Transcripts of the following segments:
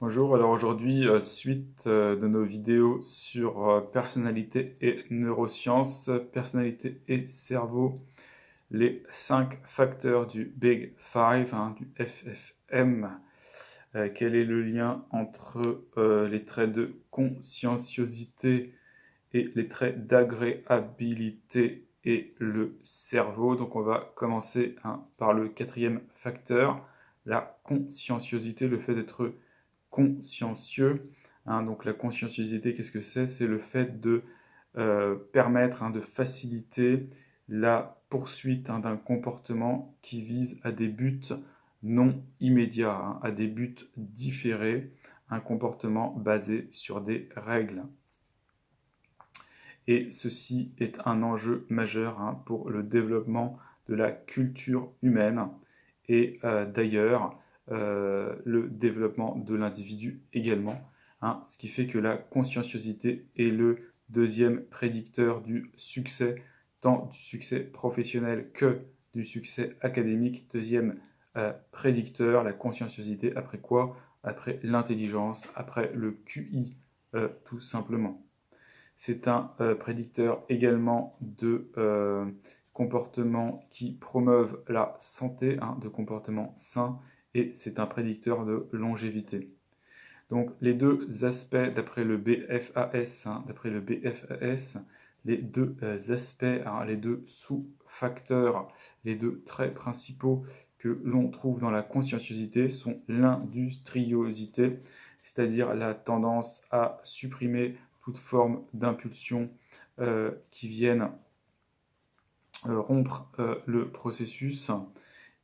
Bonjour, alors aujourd'hui, suite de nos vidéos sur personnalité et neurosciences, personnalité et cerveau, les 5 facteurs du Big Five, hein, du FFM. Quel est le lien entre les traits de conscienciosité et les traits d'agréabilité et le cerveau? Donc on va commencer par le quatrième facteur, la conscienciosité, le fait d'être consciencieux. Donc la conscienciosité, qu'est-ce que c'est? C'est le fait de permettre, de faciliter la poursuite d'un comportement qui vise à des buts non immédiats, à des buts différés, un comportement basé sur des règles. Et ceci est un enjeu majeur pour le développement de la culture humaine et d'ailleurs le développement de l'individu également. Ce qui fait que la conscienciosité est le deuxième prédicteur du succès, tant du succès professionnel que du succès académique. Deuxième prédicteur, la conscienciosité, après quoi? Après l'intelligence, après le QI, tout simplement. C'est un prédicteur également de comportements qui promeuvent la santé, de comportements sains, et c'est un prédicteur de longévité. Donc les deux aspects d'après le BFAS, les deux aspects, les deux sous-facteurs, les deux traits principaux que l'on trouve dans la conscienciosité sont l'industriosité, c'est-à-dire la tendance à supprimer toute forme d'impulsion qui viennent rompre le processus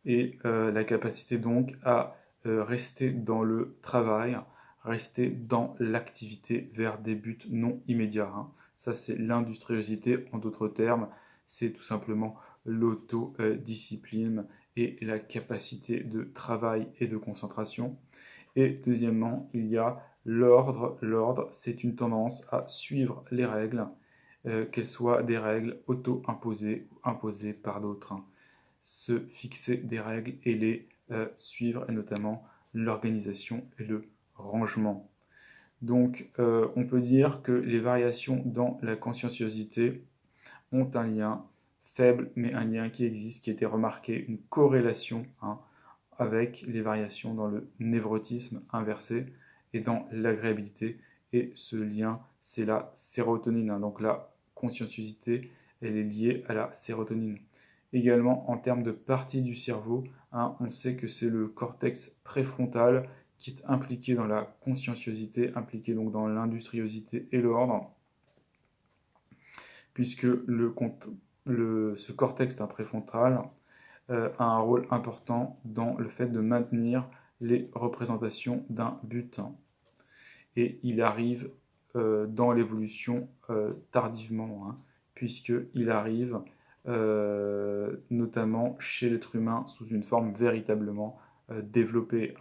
et la capacité donc à rester dans le travail, rester dans l'activité vers des buts non immédiats. Ça, c'est l'industriosité. En d'autres termes, c'est tout simplement l'autodiscipline et la capacité de travail et de concentration. Et deuxièmement, il y a l'ordre. L'ordre, c'est une tendance à suivre les règles, qu'elles soient des règles auto-imposées ou imposées par d'autres. Se fixer des règles et les suivre, et notamment l'organisation et le rangement. Donc, on peut dire que les variations dans la conscienciosité ont un lien faible, mais un lien qui existe, qui a été remarqué, une corrélation avec les variations dans le névrotisme inversé et dans l'agréabilité. Et ce lien, c'est la sérotonine. Donc la conscienciosité, elle est liée à la sérotonine. Également, en termes de partie du cerveau, on sait que c'est le cortex préfrontal qui est impliqué dans la conscienciosité, impliqué donc dans l'industriosité et l'ordre, puisque ce cortex préfrontal a un rôle important dans le fait de maintenir les représentations d'un but. Et il arrive dans l'évolution tardivement, puisqu'il arrive notamment chez l'être humain sous une forme véritablement développée.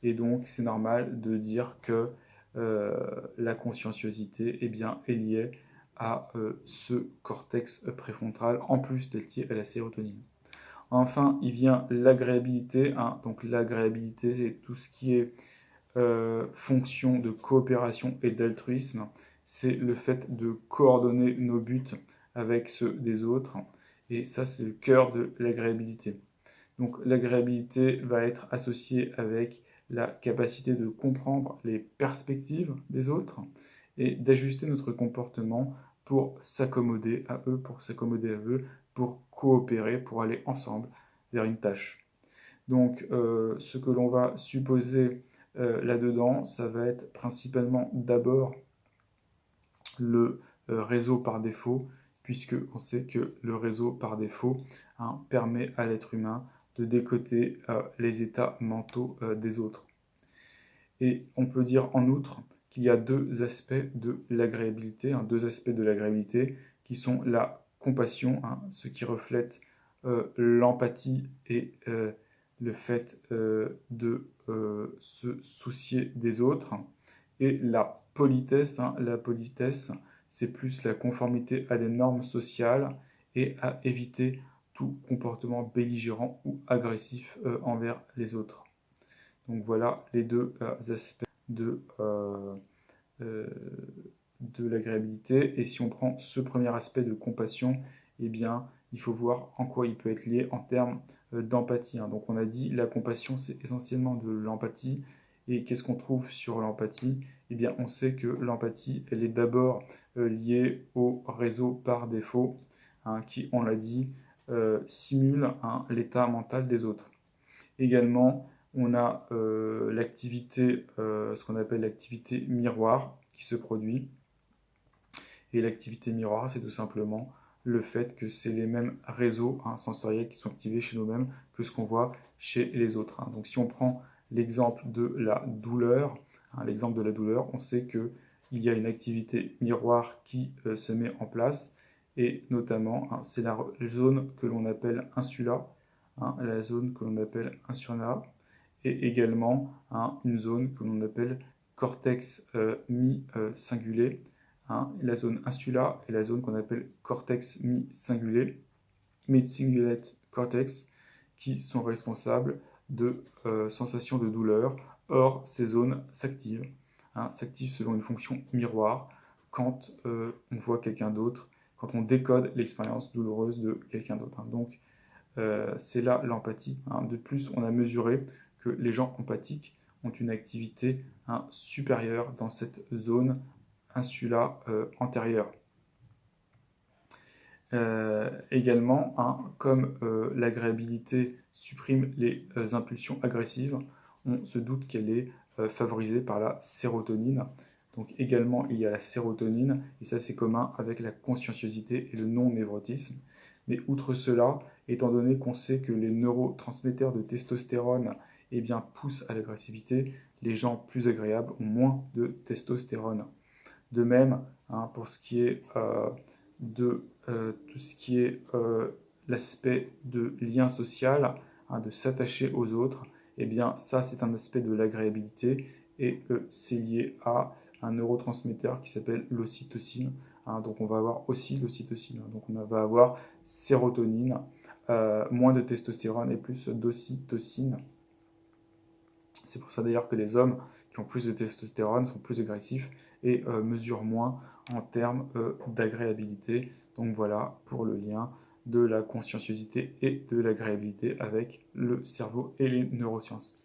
Et donc c'est normal de dire que la conscienciosité est liée à ce cortex préfrontal, en plus d'être liée à la sérotonine. Enfin, il vient l'agréabilité. Donc l'agréabilité, c'est tout ce qui est fonction de coopération et d'altruisme. C'est le fait de coordonner nos buts avec ceux des autres. Et ça, c'est le cœur de l'agréabilité. Donc l'agréabilité va être associée avec la capacité de comprendre les perspectives des autres et d'ajuster notre comportement pour s'accommoder à eux, pour coopérer, pour aller ensemble vers une tâche. Donc ce que l'on va supposer là-dedans, ça va être principalement d'abord le réseau par défaut, puisque on sait que le réseau par défaut permet à l'être humain de décoder les états mentaux des autres. Et on peut dire en outre qu'il y a deux aspects de l'agréabilité, qui sont la compassion, ce qui reflète l'empathie et le fait de se soucier des autres, et la politesse. La politesse, c'est plus la conformité à des normes sociales et à éviter tout comportement belligérant ou agressif envers les autres. Donc voilà les deux aspects de, de l'agréabilité. Et si on prend ce premier aspect de compassion, eh bien, il faut voir en quoi il peut être lié en termes d'empathie. Donc on a dit la compassion, c'est essentiellement de l'empathie. Et qu'est-ce qu'on trouve sur l'empathie? Eh bien, on sait que l'empathie, elle est d'abord liée au réseau par défaut, qui, on l'a dit, simule l'état mental des autres. Également, on a l'activité, ce qu'on appelle l'activité miroir qui se produit. Et l'activité miroir, c'est tout simplement le fait que c'est les mêmes réseaux sensoriels qui sont activés chez nous-mêmes que ce qu'on voit chez les autres. Donc si on prend l'exemple de la douleur, on sait qu'il y a une activité miroir qui se met en place, et notamment, c'est la zone que l'on appelle insula, la zone que l'on appelle insula, et également une zone que l'on appelle cortex mi-singulé, la zone insula et la zone qu'on appelle cortex mi-singulé, mid-cingulate cortex, qui sont responsables de sensations de douleur. Or, ces zones s'activent selon une fonction miroir quand on voit quelqu'un d'autre, quand on décode l'expérience douloureuse de quelqu'un d'autre. Donc, c'est là l'empathie. De plus, on a mesuré que les gens empathiques ont une activité supérieure dans cette zone insula antérieure. Également, comme l'agréabilité supprime les impulsions agressives, on se doute qu'elle est favorisée par la sérotonine. Donc également, il y a la sérotonine, et ça c'est commun avec la conscienciosité et le non-névrotisme. Mais outre cela, étant donné qu'on sait que les neurotransmetteurs de testostérone poussent à l'agressivité, les gens plus agréables ont moins de testostérone. De même, pour ce qui est de tout ce qui est l'aspect de lien social, de s'attacher aux autres, ça c'est un aspect de l'agréabilité, et c'est lié à un neurotransmetteur qui s'appelle l'ocytocine. Donc on va avoir aussi l'ocytocine. Donc on va avoir sérotonine, moins de testostérone et plus d'ocytocine. C'est pour ça d'ailleurs que les hommes qui ont plus de testostérone sont plus agressifs et mesurent moins en termes d'agréabilité. Donc voilà pour le lien de la conscienciosité et de l'agréabilité avec le cerveau et les neurosciences.